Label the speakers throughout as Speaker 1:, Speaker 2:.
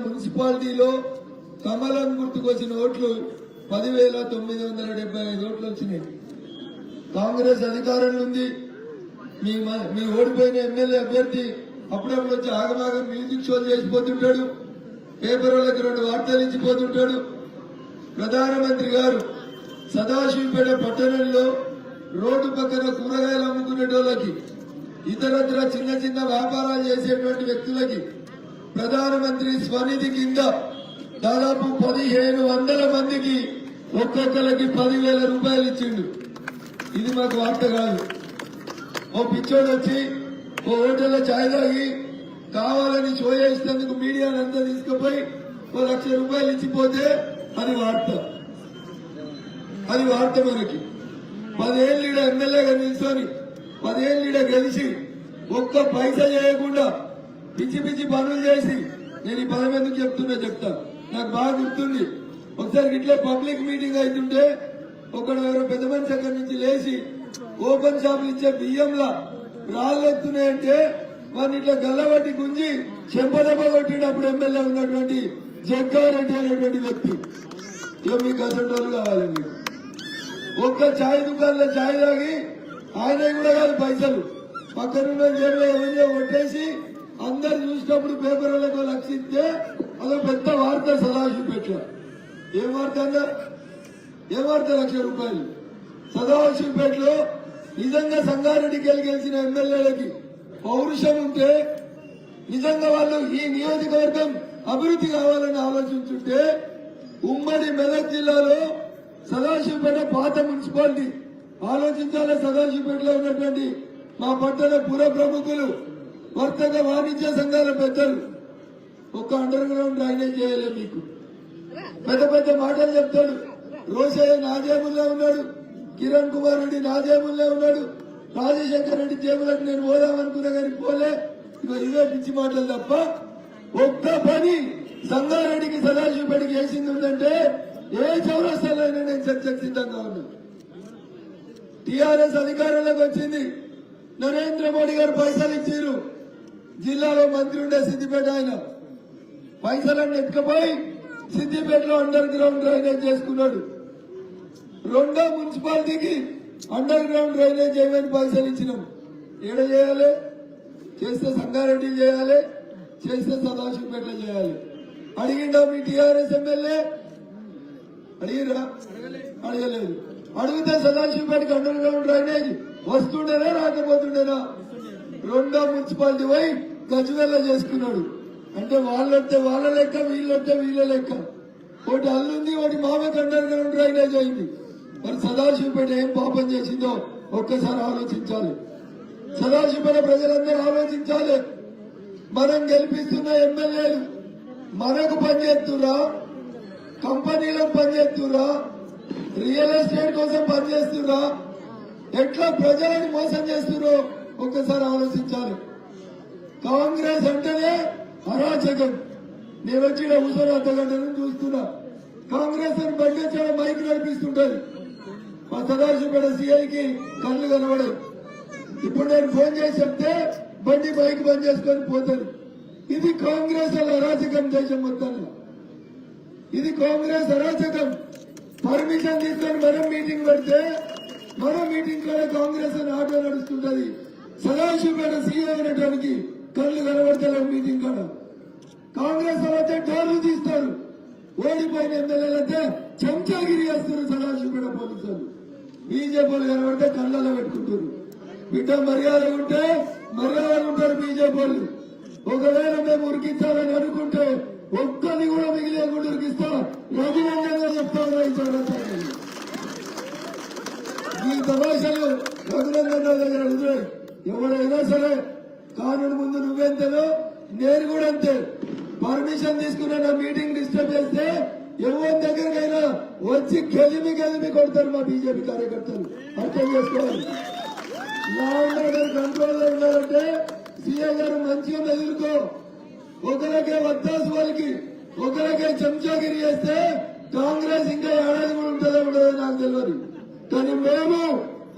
Speaker 1: మున్సిపాలిటీలో కమలం గుర్తుకొచ్చిన ఓట్లు 10,975 ఓట్లు వచ్చినాయి. కాంగ్రెస్ అధికారంలో ఉంది. మీ ఓడిపోయిన ఎమ్మెల్యే అభ్యర్థి అప్పుడప్పుడు వచ్చి ఆగమాగం మ్యూజిక్ షోలు చేసిపోతుంటాడు, పేపర్ వాళ్ళకి 2 వార్తలు ఇచ్చిపోతుంటాడు. ప్రధానమంత్రి గారు సదాశివపేట పట్టణంలో రోడ్డు పక్కన కూరగాయలు అమ్ముకునేటోళ్ళకి, ఇతరత్ర చిన్న చిన్న వ్యాపారాలు చేసేటువంటి వ్యక్తులకి ప్రధానమంత్రి స్వనిధి కింద దాదాపు 1,500 మందికి ఒక్కొక్కరికి 10,000 రూపాయలు ఇచ్చిండు. ఇది మాకు వార్త కాదు. ఓ పిచ్చోడు వచ్చి ఓ హోటల్లో ఛాయ్ తాగి కావాలని షో చేసినందుకు మీడియానంతా తీసుకుపోయి 1,00,000 రూపాయలు ఇచ్చిపోతే అది వార్త. అది వార్త. మనకి 10 ఏళ్ళు ఎమ్మెల్యేగా నిల్చొని 10 ఏళ్ళు గెలిచి ఒక్క పైసా చేయకుండా పిచ్చి పిచ్చి పనులు చేసి, నేను ఈ పదం ఎందుకు చెప్తా, నాకు బాగా గుర్తుంది. ఒకసారి ఇట్లా పబ్లిక్ మీటింగ్ అవుతుంటే ఒకడు ఎవరో పెద్ద మనిషి అక్కడి నుంచి లేచి ఓపెన్ షాపులు ఇచ్చే బియ్యంలా రాళ్ళు ఎత్తున్నాయంటే వాడిని ఇట్లా గల్లబట్టి గుంజి చెంపదెబ్బ కొట్టినప్పుడు ఎమ్మెల్యే ఉన్నటువంటి జగ్గారెడ్డి అనేటువంటి వ్యక్తి. ఇక మీకు అసలు కావాలండి. ఒక్క ఛాయ్ దుకాణంలో ఛాయ్ తాగి ఆయన కూడా కాదు పైసలు పక్కనున్న జేబులో ఎవరిలో కొట్టేసి అందరు చూసినప్పుడు పేపర్ వాళ్ళకు లక్షిస్తే అదో పెద్ద వార్త. సదాశివపేట ఏం వార్త అన్నా? ఏం వార్త? 1,00,000 రూపాయలు. సదాశివపేటలో నిజంగా సంగారెడ్డికి గెలిచిన ఎమ్మెల్యేలకి పౌరుషం ఉంటే, నిజంగా వాళ్ళు ఈ నియోజకవర్గం అభివృద్ధి కావాలని ఆలోచించుంటే, ఉమ్మడి మెదక్ జిల్లాలో సదాశివపేట పాత మున్సిపాలిటీ ఆలోచించాలి. సదాశివపేటలో ఉన్నటువంటి మా పట్టణ పుర ప్రముఖులు, వర్తక వాణిజ్య సంఘాల పెద్దలు ఒక్క అండర్ గ్రౌండ్ డ్రైనేజ్ చేయలేదు. మీకు పెద్ద పెద్ద మాటలు చెప్తాడు. రోషయ్య నా జేబుల్లో ఉన్నాడు, కిరణ్ కుమార్ రెడ్డి నా జేబుల్లో ఉన్నాడు, రాజశేఖర్ రెడ్డి జేబులకు నేను పోదామనుకున్నా కానీ పోలే. ఇవే పిచ్చి మాటలు తప్ప ఒక్క పని సంగారెడ్డికి సదాశివపేటకి వేసింది ఉందంటే ఏ చౌరస్తాలో నేను చర్చకు సిద్ధంగా ఉన్నా. టీఆర్ఎస్ అధికారంలోకి వచ్చింది. నరేంద్ర మోడీ గారు పైసలు ఇచ్చారు. జిల్లాలో మంత్రి ఉండే సిద్దిపేట ఆయన పైసలన్నీ ఎత్తుకపోయి సిద్దిపేటలో అండర్ గ్రౌండ్ డ్రైనేజ్ చేసుకున్నాడు. 2వ మున్సిపాలిటీకి అండర్ గ్రౌండ్ డ్రైనేజ్ చేయమని పైసలు ఇచ్చినాం. ఏడ చేయాలి? చేస్తే సంగారెడ్డి చేయాలి, చేస్తే సదాశివపేట చేయాలి. అడిగిండా మీ టీఆర్ఎస్ ఎమ్మెల్యే? అడిగిరా? అడగలేదు. అడిగితే సదాశివపేటకి అండర్ గ్రౌండ్ డ్రైనేజ్ వస్తుండేనా రాకపోతుండేనా? 2వ మున్సిపాలిటీ పోయి గజ్వేల్ చేసుకున్నాడు. అంటే వాళ్ళొస్తే వాళ్ళ లెక్క, వీళ్ళొస్తే వీళ్ళ లెక్క. ఒకటి అల్లుంది, ఒకటి మామకి అండర్ గ్రౌండ్ డ్రైనేజ్ అయింది. మరి సదాశివపేట ఏం పాపం చేసిందో ఒక్కసారి ఆలోచించాలి. సదాశివపేట ప్రజలందరూ ఆలోచించాలి. మనం గెలిపిస్తున్న ఎమ్మెల్యేలు మనకు పనిచేస్తురా, కంపెనీలకు పనిచేస్తురా, రియల్ ఎస్టేట్ కోసం పనిచేస్తురా, ఎట్లా ప్రజలను మోసం చేస్తున్నారో ఒక్కసారి ఆలోచించాలి. కాంగ్రెస్ అంటేనే అరాచకం. నేను వచ్చి కూర్చొని అర్ధగంట నుంచి చూస్తున్నా. కాంగ్రెస్ అని బండి వచ్చాడు, మైక్ నడిపిస్తుంటది. మా సదాశివపేట సీఐకి కళ్ళు కనబడవు. ఇప్పుడు నేను ఫోన్ చేసి చెప్తే బండి మైక్ బంద్ చేసుకొని పోతాను. ఇది కాంగ్రెస్ అరాచకం దేశం మొత్తంలో. ఇది కాంగ్రెస్ అరాచకం. పర్మిషన్ తీసుకొని మనం మీటింగ్ పెడితే మన మీటింగ్ లో కాంగ్రెస్ అని ఆటో నడుస్తుంటది. సదాశివపేట సీఎం అనేటానికి కళ్ళు కనబడతలేవు మీటింగ్ కాడ. కాంగ్రెస్ అయితే డోర్లు తీస్తారు, ఓడిపోయిన ఎమ్మెల్యేలైతే చెంచాగిరి చేస్తారు సదాశివపేట పోలీసులు. బీజేపీలు కనబడితే కళ్ళలో పెట్టుకుంటారు. బిడ్డ మర్యాద ఉంటే మర్యాద ఉంటారు బీజేపీలు. ఒకవేళ మేము ఉరికించాలని అనుకుంటే ఒక్కరిని కూడా మిగిలేకుండా ఉరికిస్తా. రఘునందన్ గారు చెప్తాను. ఈ తమాషాలు రఘునందన్ దగ్గర అడుగుతాయి. ఎవరైనా సరే కానూరు ముందు నువ్వెంతలో నేను కూడా అంతే. పర్మిషన్ తీసుకున్న నా మీటింగ్ డిస్టర్బ్ చేస్తే ఎవరి దగ్గరకైనా వచ్చి గెలిమి కొడతారు మా బీజేపీ కార్యకర్తలు. అర్థం చేసుకోవాలి. లా అండ్ ఆర్డర్ కంట్రోల్ లో ఉండాలంటే సీఏ గారు మంచిగా ఎదుర్కో. ఒకరికే వత్తాసు వాళ్ళకి, ఒకరికే చెంచాగిరి చేస్తే కాంగ్రెస్ ఇంకా ఏడాది కూడా ఉంటుందో ఉండదో నాకు తెలియదు. కానీ మేము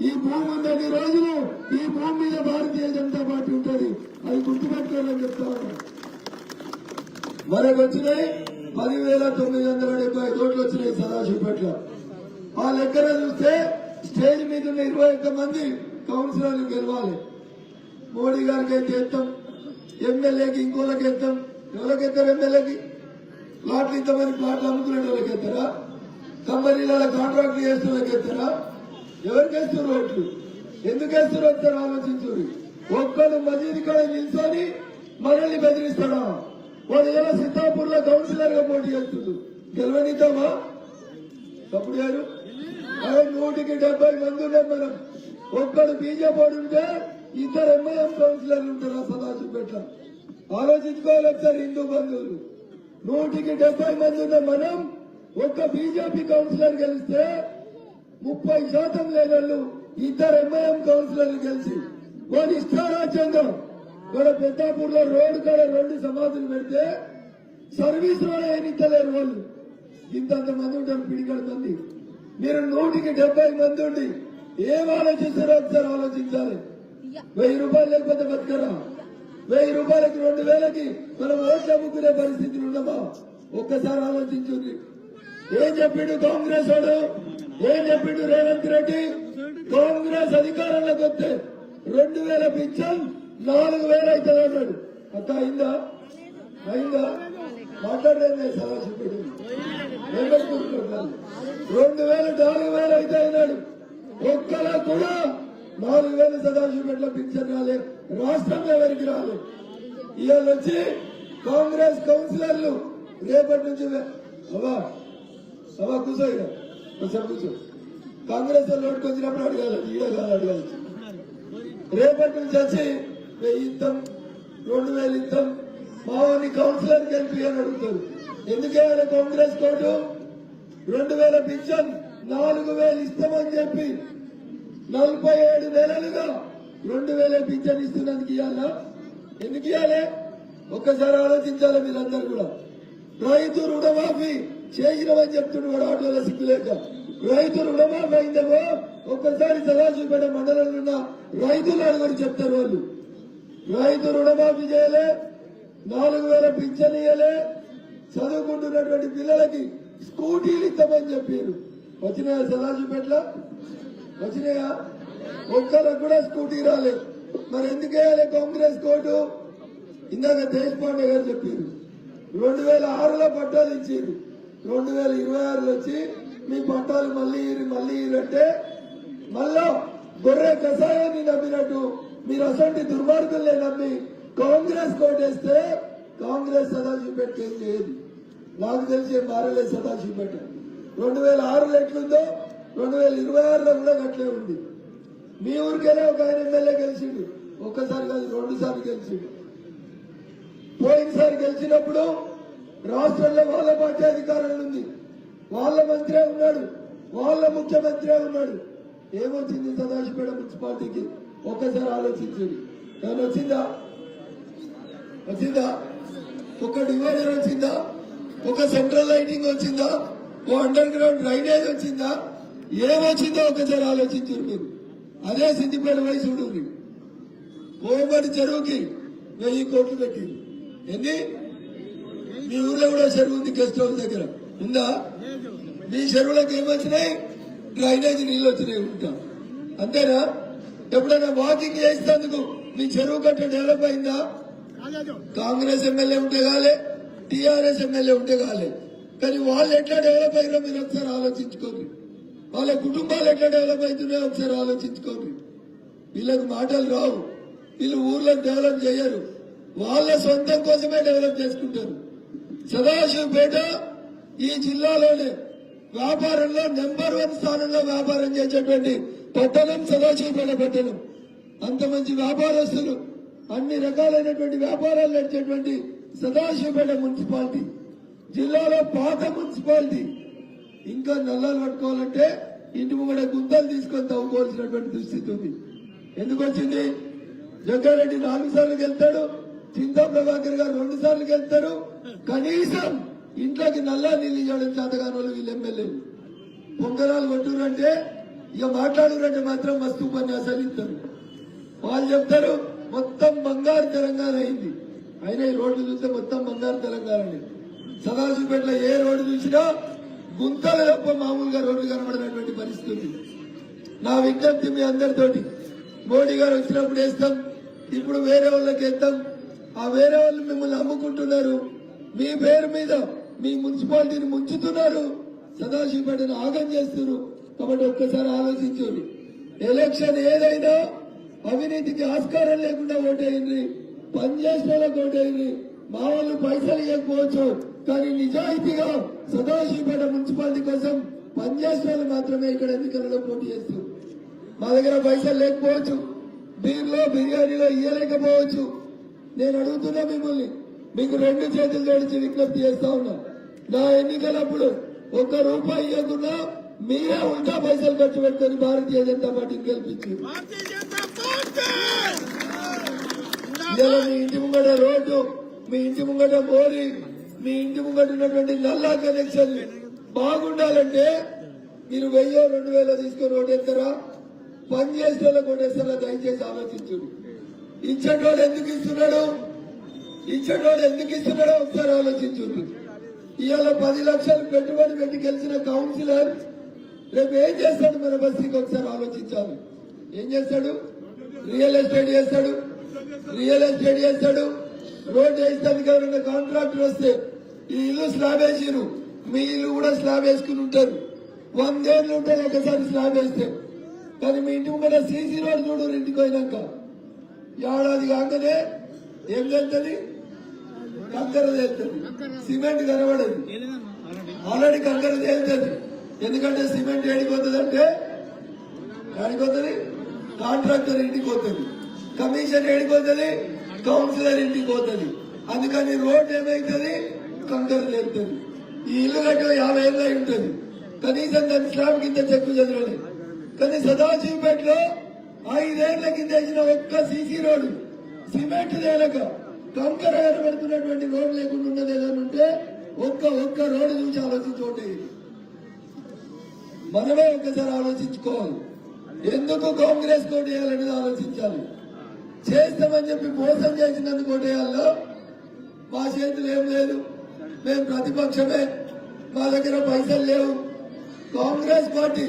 Speaker 1: ఈ భూమి ఉన్నన్ని రోజులు ఈ భూమి మీద భారతీయ జనతా పార్టీ ఉంటుంది. అది గుర్తుపెట్టుకోవాలని చెప్తా ఉన్నాం. మనకు వచ్చినాయి 10,975 కోట్లు వచ్చినాయి సదాశివపేట. ఆ లెక్కన చూస్తే స్టేజ్ మీద ఉన్న 21 మంది కౌన్సిలర్లు గెలవాలి. మోడీ గారికి అయితే ఎత్తాం, ఎమ్మెల్యేకి ఇంకోళ్ళకి ఎత్తాం. ఎవరికి ఎత్తారు? ఎమ్మెల్యేకి ప్లాట్లు ఇంతమంది ప్లాట్లు అమ్ముకునే వాళ్ళకి ఎత్తారా? కంపెనీల కాంట్రాక్ట్లు చేస్తున్న వాళ్ళకి ఎత్తారా? ఎవరికి వేస్తున్నారు ఓట్లు? ఎందుకు వేస్తున్నారు వస్తారు ఆలోచించుడు. ఒక్కడు మజీద్ కాడ నిల్చొని మనల్ని బెదిరిస్తాడా? వాడు ఎలా సీతాపూర్ లో కౌన్సిలర్ గా పోటీ చేస్తుంది, గెలవనిద్దామా? తప్పుడు గారు 170 మంది ఉన్నాం మనం. ఒక్కడు బీజేపీ ఉంటే 2 ఎంఐఎం కౌన్సిలర్లు ఉంటారు ఆ సదాశివపేట. ఆలోచించుకోవాలి ఒకసారి హిందూ బంధువులు. 170 మంది ఉన్న మనం ఒక్క బీజేపీ కౌన్సిలర్ గెలిస్తే 30% లేని వాళ్ళు 2 ఎంఐఎం కౌన్సిలర్లు గెలిచి వాడి ఇష్టారాజ్యంగా వాడు పెద్దాపూర్ లో రోడ్డు కాడ 2 సమాధులు పెడితే సర్వీస్ లో ఎన్నికలేరు వాళ్ళు. ఇంతంత మంది ఉంటారు, పిడికడ మంది. మీరు 170 మంది ఉండి ఏం ఆలోచిస్తారో ఒకసారి ఆలోచించాలి. 1000 రూపాయలు లేకపోతే బతకరా? 1000 రూపాయలకి 2000కి మనం ఓట్లు అమ్ముకునే పరిస్థితులు ఉన్నామా? ఒక్కసారి ఆలోచించుంది. ఏం చెప్పిండు కాంగ్రెస్ వాడు? ఏం చెప్పిండు రేవంత్ రెడ్డి? కాంగ్రెస్ అధికారంలోకి వస్తే 2000 పింఛన్ 4000 అవుతుంది అన్నాడు. అక్క అయిందా? అయిందా? మాట్లాడలేదు సదాశివపేట. 2000 4000 అయితే అయినాడు. ఒక్కలా కూడా 4000 సదాశివపేటలో పింఛన్ రాలే. రాష్ట్రంలో ఎవరికి రాలేదు. ఇవాళ వచ్చి కాంగ్రెస్ కౌన్సిలర్లు రేపటి నుంచి అవా కూర్చో, ఒకసారి కూర్చో. కాంగ్రెస్ వాళ్ళు ఓటుకు వచ్చినప్పుడు అడగాలి, ఈడ కాదు అడగాలి. రేపటి నుంచి వచ్చి 1000 ఇస్తాం, 2000 ఇస్తాం, మావని కౌన్సిలర్ గెలిపి అని అడుగుతారు. ఎందుకేమైనా కాంగ్రెస్ కోర్టు 2000 పింఛన్ 4000 ఇస్తామని చెప్పి 47 నెలలుగా 2000 పింఛన్ ఇస్తున్నందుకు ఇవ్వాలా? ఎందుకు ఇవ్వాలి? ఒక్కసారి ఆలోచించాలి మీరందరూ కూడా. రైతు రుణమాఫీ చేసినవని చెప్తున్నాడు ఆటోల సిగ్గులేక. రైతు రుణమాఫీ అయిందేమో ఒక్కసారి సదాశివపేట మండలంలో ఉన్న రైతులు అడుగుని చెప్తారు వాళ్ళు. రైతు రుణమాఫీ చేయలే, 4000 పింఛన్ ఇయ్యలే, చదువుకుంటున్నటువంటి పిల్లలకి స్కూటీలు ఇస్తామని చెప్పారు. వచ్చినాయా సదాశివపేటలో? వచ్చినాయా? ఒక్కరికి కూడా స్కూటీ రాలేదు. మరి ఎందుకు వేయాలి కాంగ్రెస్ కోర్టు? ఇందాక దేశపాండే గారు చెప్పారు 2006లో పట్టాలు ఇచ్చారు. 2026లో వచ్చి మీ పట్టాలు మళ్ళీ అంటే మళ్ళా గొర్రె కషాయాన్ని నమ్మినట్టు మీరు అసలు దుర్మార్గులే నమ్మి కాంగ్రెస్ కోటేస్తే కాంగ్రెస్ సదాశివపేట ఏం లేదు. నాకు తెలిసి మారలేదు సదాశివపేట. 2006లో ఎట్లుందో 2026లో కూడా అట్లే ఉంది. మీ ఊరికెళ్ళే ఒక ఆయన ఎమ్మెల్యే గెలిచిండు. ఒక్కసారి కాదు 2 సార్లు గెలిచిండు. పోయినసారి గెలిచినప్పుడు రాష్ట్రంలో వాళ్ళ పార్టీ అధికారంలో ఉంది, వాళ్ళ మంత్రే ఉన్నాడు, వాళ్ళ ముఖ్యమంత్రే ఉన్నాడు. ఏమొచ్చింది సదాశివపేట మున్సిపాలిటీకి? ఒక్కసారి ఆలోచించండి. ఏమైనా వచ్చిందా? ఒక డివైడర్ వచ్చిందా? ఒక సెంట్రల్ లైటింగ్ వచ్చిందా? ఓ అండర్ గ్రౌండ్ డ్రైనేజ్ వచ్చిందా? ఏమొచ్చిందో ఒకసారి ఆలోచించారు మీరు. అదే సిద్దిపేట వయసు ఉంటుంది. కోయబడి చెరువుకి 1000 కోట్లు పెట్టింది. ఎన్ని? మీ ఊర్లో కూడా చెరువు ఉంది, గెస్ట్ హౌస్ దగ్గర ఉందా? మీ చెరువులకు ఏమొచ్చినాయి? డ్రైనేజ్ నీళ్ళు వచ్చినాయి ఉంటాం. అంతేనా? ఎప్పుడైనా వాకింగ్ చేసేందుకు మీ చెరువు కట్ట డెవలప్ అయిందా? కాంగ్రెస్ ఎమ్మెల్యే ఉంటే కాలే, టీఆర్ఎస్ ఎమ్మెల్యే ఉంటే కాలే. కానీ వాళ్ళు ఎట్లా డెవలప్ అయ్యారో మీరు ఒకసారి ఆలోచించుకోండి. వాళ్ళ కుటుంబాలు ఎట్లా డెవలప్ అవుతున్నాయో ఒకసారి ఆలోచించుకోండి. వీళ్ళకు మాటలు రావు, వీళ్ళు ఊర్లో డెవలప్ చేయరు, వాళ్ళ సొంతం కోసమే డెవలప్ చేసుకుంటారు. సదాశివపేట ఈ జిల్లాలోనే వ్యాపారంలో నెంబర్ 1 స్థానంలో వ్యాపారం చేసేటువంటి పట్టణం సదాశివపేట పట్టణం. అంత మంచి వ్యాపారస్తులు, అన్ని రకాలైనటువంటి వ్యాపారాలు నడిచేటువంటి సదాశివపేట మున్సిపాలిటీ జిల్లాలో పాత మున్సిపాలిటీ. ఇంకా నల్లాలు పట్టుకోవాలంటే ఇంటి ముంగడ గుంతలు తీసుకొని తవ్వుకోవాల్సినటువంటి దుస్థితి ఉంది. ఎందుకు వచ్చింది? జగ్గారెడ్డి 4 సార్లు గెలుతాడు, చింతా ప్రభాకర్ గారు 2 సార్లు గెలుతారు. కనీసం ఇంట్లోకి నల్లా నీళ్ళు ఇవ్వడం చేతగాని వాళ్ళు వీళ్ళు ఎమ్మెల్యేలు. పొంగనాలు కొట్టురంటే ఇక మాట్లాడురంటే మాత్రం మస్తు ఉపన్యాసాలు ఇస్తారు. వాళ్ళు చెప్తారు మొత్తం బంగారు తెలంగాణ అయింది. అయినా ఈ రోడ్లు చూస్తే మొత్తం బంగారు తెలంగాణ. సదాశివపేటలో ఏ రోడ్డు చూసినా గుంతలు తప్ప మామూలుగా రోడ్లు కనబడినటువంటి పరిస్థితి. నా విజ్ఞప్తి మీ అందరితోటి, మోడీ గారు వచ్చినప్పుడు వేస్తాం, ఇప్పుడు వేరే వాళ్ళకి వేస్తాం. ఆ వేరే వాళ్ళు మిమ్మల్ని అమ్ముకుంటున్నారు, మీ పేరు మీద మీ మున్సిపాలిటీని ముంచుతున్నారు, సదాశివపేటను ఆగం చేస్తున్నారు. కాబట్టి ఒక్కసారి ఆలోచించండి. ఎలక్షన్ ఏదైనా అవినీతికి ఆస్కారం లేకుండా ఓటేయండి, పనిచేసిన వాళ్ళకి ఓటేయండి. మా వాళ్ళు పైసలు ఇవ్వకపోవచ్చు, కానీ నిజాయితీగా సదాశివపేట మున్సిపాలిటీ కోసం పనిచేసిన వాళ్ళు మాత్రమే ఇక్కడ ఎన్నికలలో పోటీ చేస్తారు. మా దగ్గర పైసలు లేకపోవచ్చు, బీర్లో బిర్యానీలో ఇయ్యలేకపోవచ్చు. నేను అడుగుతున్నా మిమ్మల్ని, మీకు 2 చేతులు జోడించి విజ్ఞప్తి చేస్తా ఉన్నా. నా ఎన్నికలప్పుడు ₹1 ఇవ్వకుండా మీరే ఉంటా పైసలు ఖర్చు పెట్టుకుని భారతీయ జనతా పార్టీని గెలిపించారు. ఇలా మీ ఇంటి ముంగట రోడ్డు, మీ ఇంటి ముంగట మోరీ, మీ ఇంటి ముంగట ఉన్నటువంటి నల్లా కనెక్షన్ బాగుండాలంటే మీరు 1000-2000 తీసుకొని ఓటేస్తారా? పని చేసిన వాళ్ళకి ఓటేస్తారా? దయచేసి ఆలోచించండి. ఇచ్చేటోడు ఎందుకు ఇస్తున్నాడు, ఇచ్చేటోడు ఎందుకు ఇస్తున్నాడో ఒకసారి ఆలోచించండి. ఇవాళ 10 లక్షలు పెట్టుబడి పెట్టి గెలిచిన కౌన్సిలర్ రేపు ఏం చేస్తాడు మన బస్తీకి ఒకసారి ఆలోచించాలి. ఏం చేస్తాడు? రియల్ ఎస్టేట్ చేస్తాడు, రియల్ ఎస్టేట్ చేస్తాడు. రోడ్డు వేస్తానికి ఎవరైనా కాంట్రాక్టర్ వస్తే ఈ ఇల్లు స్లాబ్ వేసిరు, మీ ఇల్లు కూడా స్లాబ్ వేసుకుని ఉంటారు. 100 ఏళ్ళు ఉంటాయి ఒకసారి స్లాబ్ వేస్తే. కానీ మీ ఇంటి ముందు సీసీ రోడ్ చూడరు. ఇంటికి పోయినాక ఏడాది కాకనే ఏం చేస్తుంది? కంకర తేలుతుంది, సిమెంట్ కనబడదు. ఆల్రెడీ కంకర తేలుతుంది. ఎందుకంటే సిమెంట్ ఏడిపోతుంది అంటే ఏడిపోతుంది, కాంట్రాక్టర్ ఇంటికి పోతుంది, కమిషన్ ఏడిపోతుంది, కౌన్సిలర్ ఇంటికి పోతుంది. అందుకని రోడ్ ఏమైతుంది? కంకర తేలుతుంది. ఈ ఇల్లు కట్టిన 50 ఏళ్ళు అయి ఉంటుంది, కనీసం దాని స్లాబ్ కింద చెక్కు చదవలేదు. కానీ సదాశివపేటలో 5 ఏళ్ల కింద వేసిన ఒక్క సీసీ రోడ్డు సిమెంట్ తేలక కంకర కనబడుతున్నటువంటి రోడ్డు లేకుండా ఉన్నది ఏదైనా ఉంటే ఒక్క రోడ్డు చూసి ఆలోచించుకోండి. మనమే ఒక్కసారి ఆలోచించుకోవాలి. ఎందుకు కాంగ్రెస్ కోటేయాలనేది ఆలోచించాలి. చేస్తామని చెప్పి మోసం చేసినందుకు కోటేయాలో మా చేతులు ఏం లేదు, మేము ప్రతిపక్షమే, మా దగ్గర పైసలు లేవు. కాంగ్రెస్ పార్టీ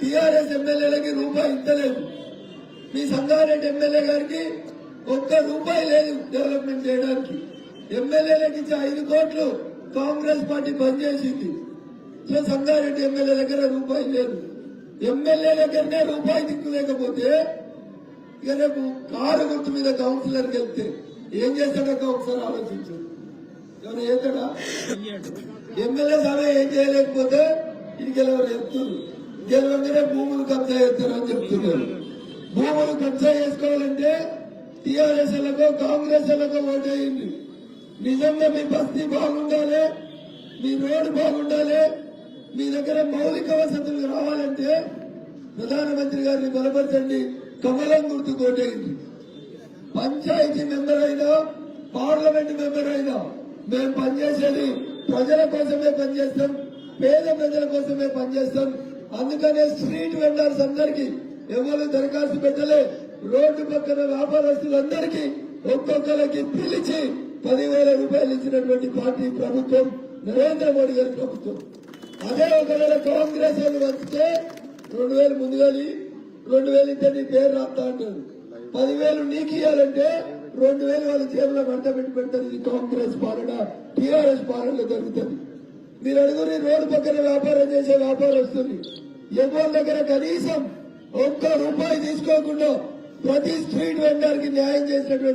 Speaker 1: టీఆర్ఎస్ ఎమ్మెల్యేలకి రూపాయి ఇస్తలేదు. మీ సంగారెడ్డి ఎమ్మెల్యే గారికి ₹1 లేదు డెవలప్మెంట్ చేయడానికి. ఎమ్మెల్యేలకు ఇచ్చే 5 కోట్లు కాంగ్రెస్ పార్టీ బంద్ చేసింది. సో సంగారెడ్డి ఎమ్మెల్యే దగ్గర రూపాయి లేదు. ఎమ్మెల్యే దగ్గరనే రూపాయి దిక్కు లేకపోతే ఇక రేపు కారు గుర్తు మీద కౌన్సిలర్కి వెళ్తే ఏం చేస్తాడో ఒకసారి ఆలోచించు. ఎవరు చేస్తాడా? ఎమ్మెల్యే సభ ఏం చేయలేకపోతే ఇంటికి ఎవరు చెప్తున్నారు, గెలవగానే భూములు కబ్జా చేస్తారని చెప్తున్నారు. భూములు కబ్జా చేసుకోవాలంటే టీఆర్ఎస్ లకు కాంగ్రెస్ లకు ఓటేయండి. నిజంగా మీ బస్తీ బాగుండాలి, మీ రోడ్డు బాగుండాలి, మీ దగ్గర మౌలిక వసతులు రావాలంటే ప్రధానమంత్రి గారిని బలపరచండి, కమలం గుర్తు కోటేయండి. పంచాయతీ మెంబర్ అయినా పార్లమెంట్ మెంబర్ అయినా మేము పనిచేసేది ప్రజల కోసమే పనిచేస్తాం, పేద ప్రజల కోసమే పనిచేస్తాం. అందుకనే స్ట్రీట్ వెండర్స్ అందరికీ ఎవరు దరఖాస్తు పెట్టలే. రోడ్డు పక్కన వ్యాపారస్తులందరికీ ఒక్కొక్కరికి పిలిచి 10,000 రూపాయలు ఇచ్చినటువంటి పార్టీ ప్రభుత్వం నరేంద్ర మోడీ గారి ప్రభుత్వం. అదే ఒకవేళ కాంగ్రెస్ వాళ్ళు వస్తే 2,000 ముందుగా 2,000 ఇస్తే నీ పేరు రాస్తా అంటారు. 10,000 నీకు ఇవ్వాలంటే 2,000 వాళ్ళ జేబులో మంట పెట్టి పెడతారు. ఇది కాంగ్రెస్ పాలన, టీఆర్ఎస్ పాలనలో జరుగుతుంది. మీరు అడుగుని రోడ్డు పక్కన వ్యాపారం చేసే వ్యాపారస్తులు ఎవరి దగ్గర కనీసం ₹1 తీసుకోకుండా ప్రతి స్ట్రీట్ వెండర్ కి న్యాయం చేసినటువంటి